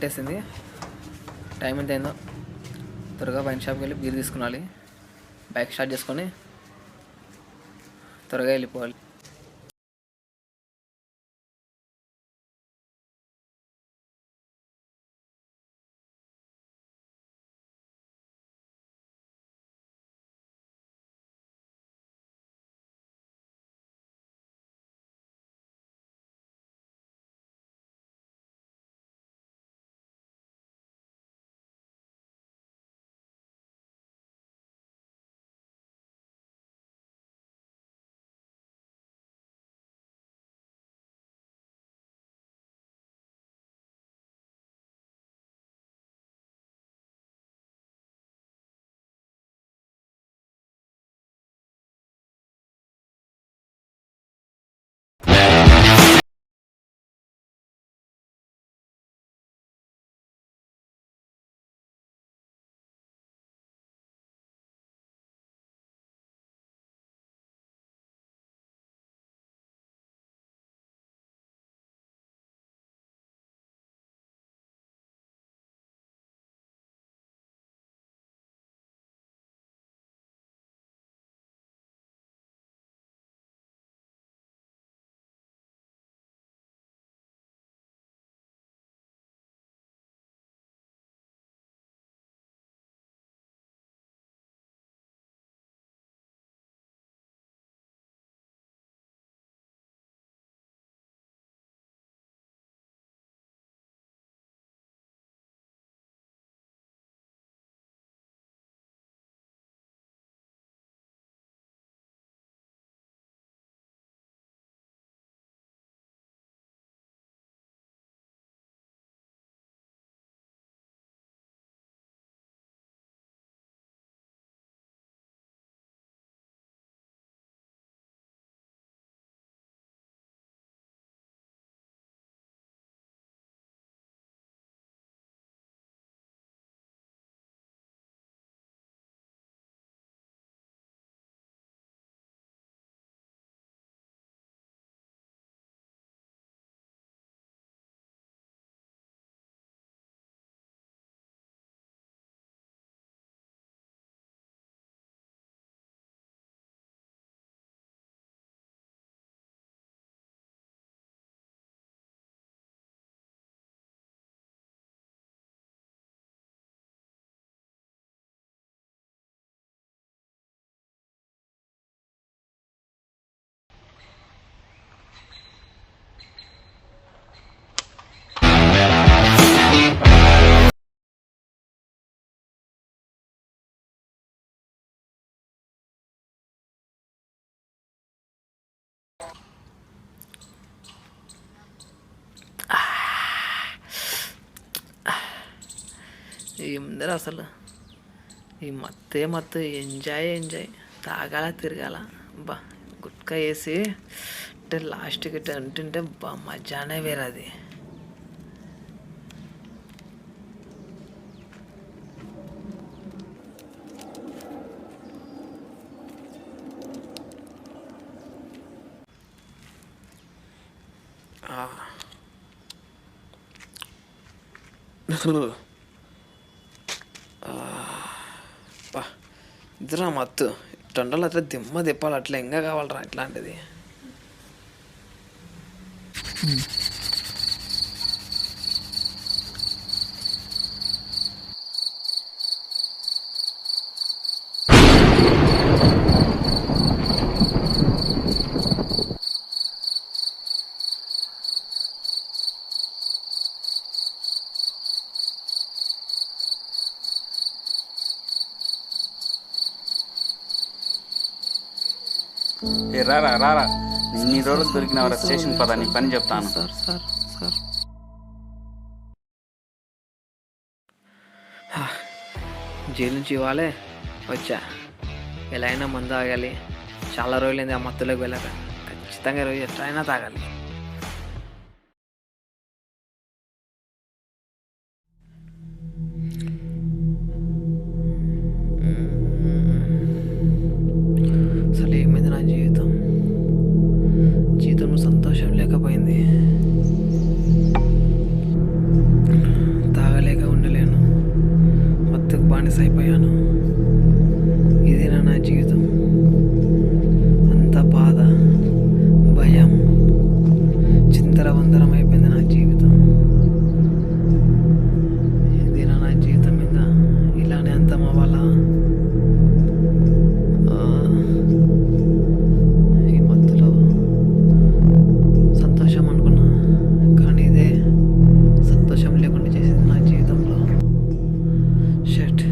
కొట్టేసింది. టైం ఎంత అయిందో త్వరగా వైన్ షాప్కి వెళ్ళి బీర్ తీసుకున్నాలి. బైక్ స్టార్ట్ చేసుకొని త్వరగా వెళ్ళిపోవాలి. ఏముందరూ అసలు ఈ మత్తు ఎంజాయ్ తాగాల తిరగాల. బా గుట్కా వేసి అంటే లాస్ట్కి అంటుంటే బా మజానే వేరది. ఇద్దరా మత్తు టొండలు అట్లా దిమ్మ తిప్పాలి. అట్లా ఇంకా కావాలరా ఇట్లాంటిది. రారా ఇన్ని రోజులు దొరికిన స్టేషన్ పదా, నీ పని చెప్తాను. సార్ సార్ సార్ జైలు నుంచి ఇవ్వాలే వచ్చా. ఎలా అయినా మందు తాగాలి. చాలా రోజులైంది ఆ మత్తులోకి వెళ్ళాక. ఖచ్చితంగా రోజు ఎట్లా అయినా తాగాలి. అసలు ఏమైంది నా జీవితంలో సంతోషం లేకపోయింది. బానిస అయిపోయాను. ఇదేనా నా జీవితం? అంత బాధ, భయం, చిందరవందరం అయిపోయింది నా జీవితం. ఇదేనా నా జీవితం? మీద ఇలానే అంతం అవ్వాలా? ఈ మత్తులో సంతోషం అనుకున్నా, కానీ ఇదే సంతోషం లేకుండా చేసింది నా జీవితంలో. షట్.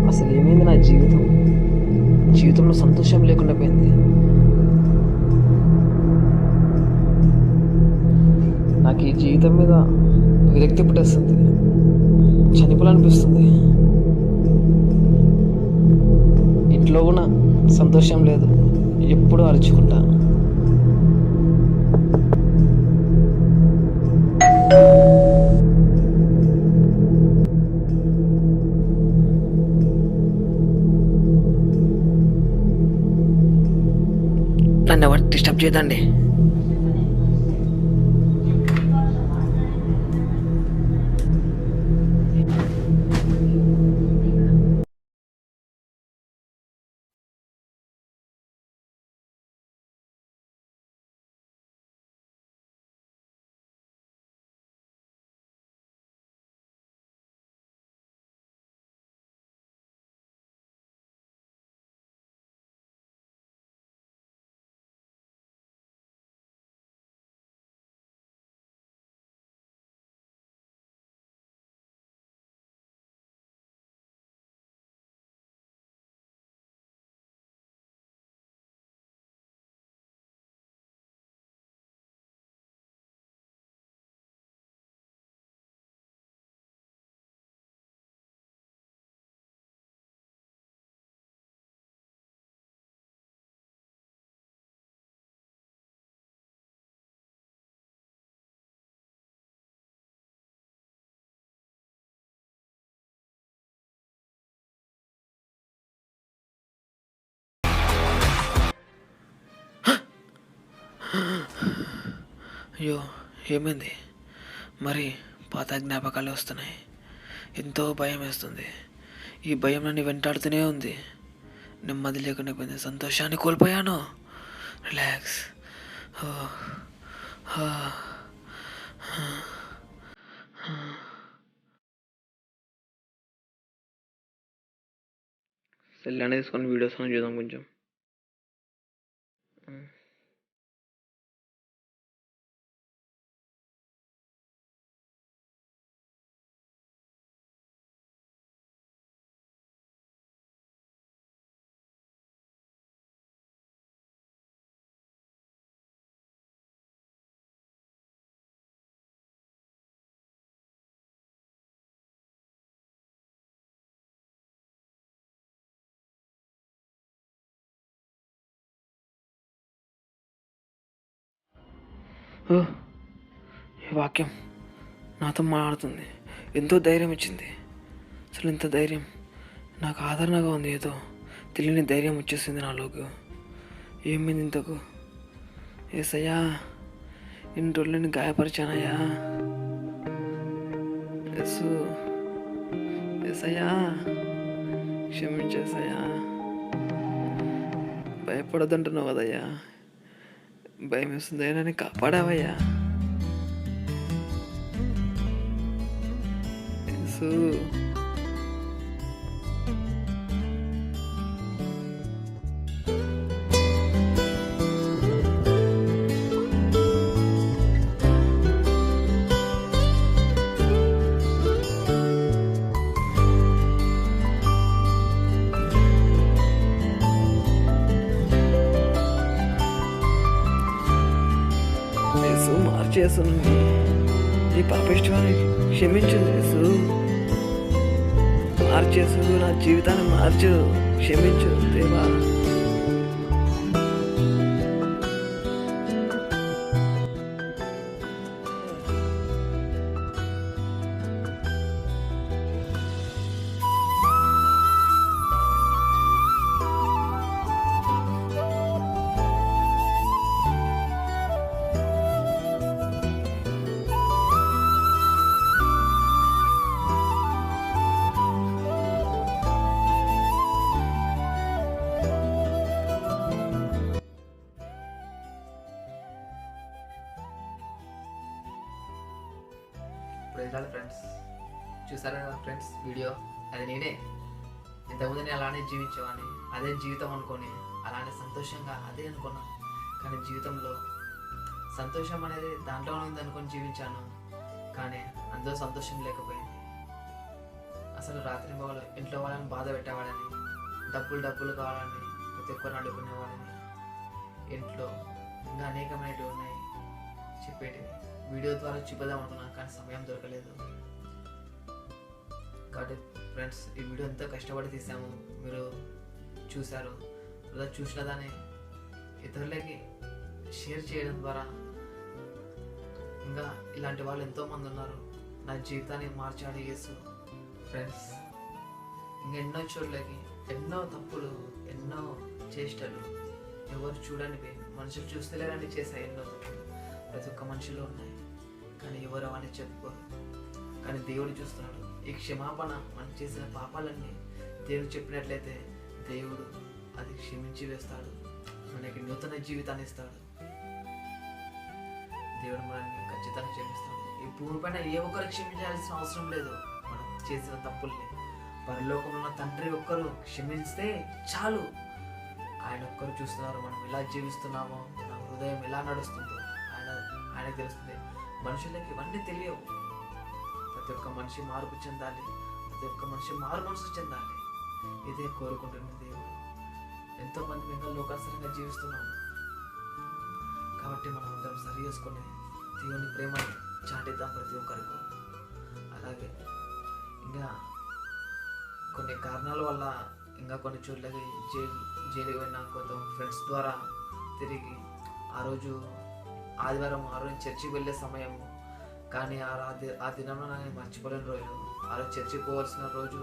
అసలు ఏమైంది నా జీవితం? జీవితంలో సంతోషం లేకుండా పోయింది. నాకు ఈ జీవితం మీద విరక్తి పుట్టేస్తుంది, చనిపోవాలనిపిస్తుంది. ఇంట్లో కూడా సంతోషం లేదు, ఎప్పుడూ అరుచుకుంటా. నన్ను ఎవరు డిస్టర్బ్ చేయదండి. అయ్యో, ఏమైంది? మరి పాత జ్ఞాపకాలు వస్తున్నాయి. ఎంతో భయం వేస్తుంది. ఈ భయం నన్ను వెంటాడుతూనే ఉంది. నెమ్మది లేకుండా పోయింది. సంతోషాన్ని కోల్పోయాను. రిలాక్స్. సెల్ అనేది తీసుకొని వీడియోస్ చూద్దాం కొంచెం. ఈ వాక్యం నాతో మాట్లాడుతుంది. ఎంతో ధైర్యం ఇచ్చింది. అసలు ఎంత ధైర్యం! నాకు ఆదరణగా ఉంది. ఏదో తెలియని ధైర్యం వచ్చేసింది నాలోకి. ఏమైంది ఇంతకు? ఏసయ్యా, ఇన్ని రోజులు నేను గాయపరిచానయ్యా. యేసు, ఏసయ్యా క్షమించేసయ్యా. భయపడొద్దంటున్నావు కదయ్యా. భయం వేస్తుంది, నన్ను కాపాడావయ్యా. యేసు, మార్చేస్తుంది. ఈ పాపిష్టివాన్ని క్షమించు యేసు. మార్చేసు, నా జీవితాన్ని మార్చు. క్షమించు దేవా. ప్రైజ్లాడ్ ఫ్రెండ్స్, చూసారు కదా ఫ్రెండ్స్ వీడియో, అది నేనే. ఇంతకుముందు నేను అలానే జీవించేవాడిని, అదే జీవితం అనుకొని అలానే సంతోషంగా అదే అనుకున్నాను. కానీ జీవితంలో సంతోషం అనేది దాంట్లోనే ఉంది అనుకొని జీవించాను, కానీ అందులో సంతోషం లేకపోయింది. అసలు రాత్రి మొగలు ఇంట్లో వాళ్ళని బాధ పెట్టేవాడని, డబ్బులు కావాలని ప్రతి ఒక్కరిని అడుగుకునేవాడని, ఇంట్లో ఇంకా అనేకమైనవి ఉన్నాయి చెప్పేటివి. వీడియో ద్వారా చూపిద్దాం అనుకున్నాను, కానీ సమయం దొరకలేదు. కాబట్టి ఫ్రెండ్స్, ఈ వీడియో ఎంతో కష్టపడి తీసాము, మీరు చూశారు. లేదా చూసిన దాన్ని ఇతరులకి షేర్ చేయడం ద్వారా ఇంకా ఇలాంటి వాళ్ళు ఎంతోమంది ఉన్నారు. నా జీవితాన్ని మార్చాడు యేసు. ఫ్రెండ్స్, ఇంకా ఎన్నో చోట్లకి ఎన్నో తప్పులు, ఎన్నో చేష్టలు ఎవరు చూడనివి, మనుషులు చూస్తలేరని చేసే ఎన్నో తప్పులు ప్రతి ఒక్క మనిషిలో ఉన్నాయి, కానీ ఎవరు అవన్నీ చెప్పుకోరు. కానీ దేవుడు చూస్తున్నాడు. ఈ క్షమాపణ మనం చేసిన పాపాలన్నీ దేవుడు చెప్పినట్లయితే దేవుడు అది క్షమించి వేస్తాడు, మనకి నూతన జీవితాన్ని ఇస్తాడు. దేవుడు మనల్ని ఖచ్చితంగా క్షమిస్తాడు. ఈ భూమి పైన ఏ ఒక్కరు క్షమించాల్సిన అవసరం లేదు. మనం చేసిన తప్పుల్ని పరలోకంలో ఉన్న తండ్రి ఒక్కరు క్షమిస్తే చాలు. ఆయన ఒక్కరు చూస్తున్నారు మనం ఎలా జీవిస్తున్నామో, మన హృదయం ఎలా నడుస్తుందో ఆయనకు తెలుస్తుంది. మనుషులకి ఇవన్నీ తెలియవు. ప్రతి ఒక్క మనిషి మార్పు చెందాలి, ప్రతి ఒక్క మనిషి మారు మనసు చెందాలి, ఇదే కోరుకుంటున్న దేవుడు. ఎంతోమంది ఇంకా లోకాసరంగా జీవిస్తున్నాము, కాబట్టి మనం అందరం సరి చేసుకొని దేవుని ప్రేమను చాటిద్దాం ప్రతి ఒక్కరికి. అలాగే ఇంకా కొన్ని కారణాల వల్ల ఇంకా కొన్ని చోట్లకి జైలుకి పోయిన కొంత ఫ్రెండ్స్ ద్వారా తిరిగి ఆ రోజు ఆదివారం చర్చికి వెళ్ళే సమయం, కానీ ఆ దినంలో నేను మర్చిపోలేని రోజు. ఆ రోజు చర్చికి పోవాల్సిన రోజు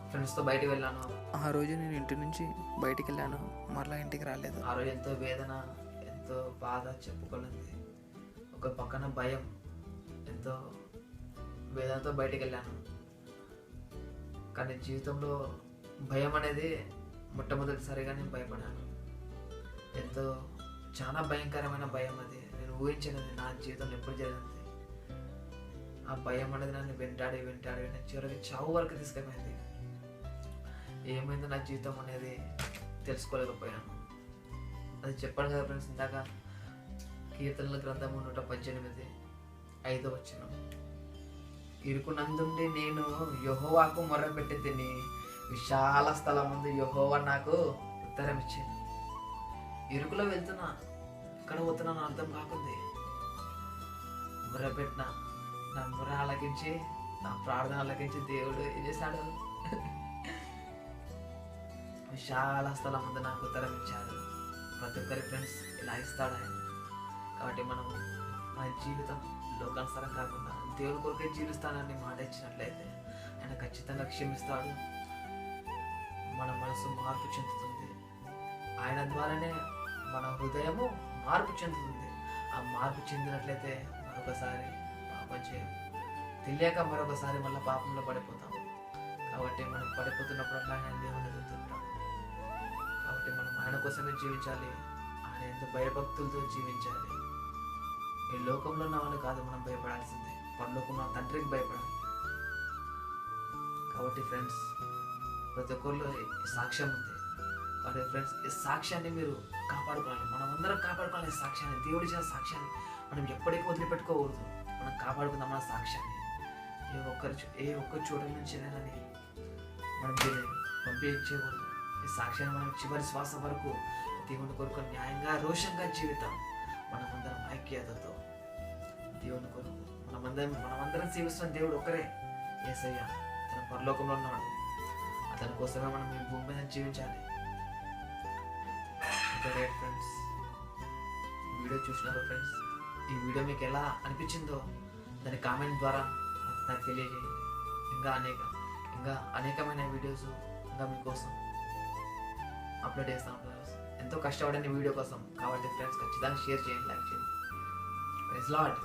ఫ్రెండ్స్తో బయటికి వెళ్ళాను. ఆ రోజు నేను ఇంటి నుంచి బయటికి వెళ్ళాను, మరలా ఇంటికి రాలేదు. ఆ రోజు ఎంతో వేదన, ఎంతో బాధ చెప్పుకోలేదు. ఒక పక్కన భయం, ఎంతో వేదనతో బయటికి వెళ్ళాను. కానీ జీవితంలో భయం అనేది మొట్టమొదటిసారిగా నేను భయపడాను. ఎంతో చాలా భయంకరమైన భయం అది. నేను ఊహించినది నా జీవితంలో ఎప్పుడు జరిగింది. ఆ భయం అనేది నన్ను వెంటాడి చివరికి చావు వరకు తీసుకెళ్ళింది. ఏమైందో నా జీవితం అనేది తెలుసుకోలేకపోయాను. అది చెప్పాను కదా ఫ్రెండ్స్ ఇందాక, కీర్తనల గ్రంథము 118 5 ఇరుకునందుండి నేను యెహోవాకు మొర్రపెట్టి తిని, విశాల స్థలం ముందు యెహోవా నాకు ఉత్తరం ఇచ్చాను. ఇరుకులో వెళ్తున్నా, ఎక్కడ పోతున్నాను అర్థం కాకుంది. మొర్రపెట్టిన, నా మొర్ర ఆలకించి, నా ప్రార్థన ఆలకించి దేవుడు ఏం చేశాడు? విశాల స్థలం ముందు నాకు ఉత్తరం ఇచ్చాడు. ప్రతి ఒక్కరి ఫ్రెండ్స్ ఇలా ఇస్తాడు ఆయన. కాబట్టి మనం మన జీవితం లోకానుసారం కాకుండా దేవుని కొరకే జీవిస్తానని మాట ఇచ్చినట్లయితే ఆయన ఖచ్చితంగా క్షమిస్తాడు. మన మనసు మార్పు చెందుతుంది. ఆయన ద్వారానే మన హృదయము మార్పు చెందుతుంది. ఆ మార్పు చెందినట్లయితే మరొకసారి పాపం చేయం, తెలియక మరొకసారి మళ్ళీ పాపంలో పడిపోతాం. కాబట్టి మనం పడిపోతున్నప్పుడు ఆయన దేవుని ఎదుగుతుంటాం. కాబట్టి మనం ఆయన కోసమే జీవించాలి, ఆయన ఎంతో భయభక్తులతో జీవించాలి. ఈ లోకంలో ఉన్న వాళ్ళు కాదు మనం భయపడాల్సిందే, పరలోకంలో తండ్రికి భయపడాలి. కాబట్టి ఫ్రెండ్స్, ప్రతి ఒక్కరిలో సాక్ష్యం ఉంది. కాబట్టి ఫ్రెండ్స్, ఈ సాక్ష్యాన్ని మీరు కాపాడుకోవాలి. మనం అందరం కాపాడుకోవాలి. ఈ సాక్ష్యాన్ని, దేవుడి ఇచ్చిన సాక్ష్యాన్ని మనం ఎప్పటికీ వదిలిపెట్టుకోకూడదు. మనం కాపాడుకుందాం మన సాక్ష్యాన్ని. ఏ ఒక్కరి చోట నుంచి కానీ మనం దీన్ని పంపించకూడదు. ఈ సాక్ష్యాన్ని మనం చివరి శ్వాస వరకు దేవుని కొరకు న్యాయంగా, రోషంగా జీవితం. మనమందరం ఐక్యతతో దేవుని కొరకు మనమందరం జీవిస్తున్న దేవుడు ఒకరే, యేసయ్య. తన పరలోకంలో ఉన్నాడు. అతని కోసమే మనం ఈ భూమి మీద జీవించాలి. ఫ్రెండ్స్, వీడియో చూసినారు ఫ్రెండ్స్. ఈ వీడియో మీకు ఎలా అనిపించిందో దాని కామెంట్ ద్వారా నాకు తెలియజేయండి. ఇంకా అనేకమైన వీడియోస్ ఇంకా మీకోసం అప్లోడ్ చేస్తాను ఫ్రెండ్స్. ఎంతో కష్టపడిన వీడియో కోసం. కాబట్టి ఫ్రెండ్స్ ఖచ్చితంగా షేర్ చేయండి, లైక్ చేయండి. Praise lord.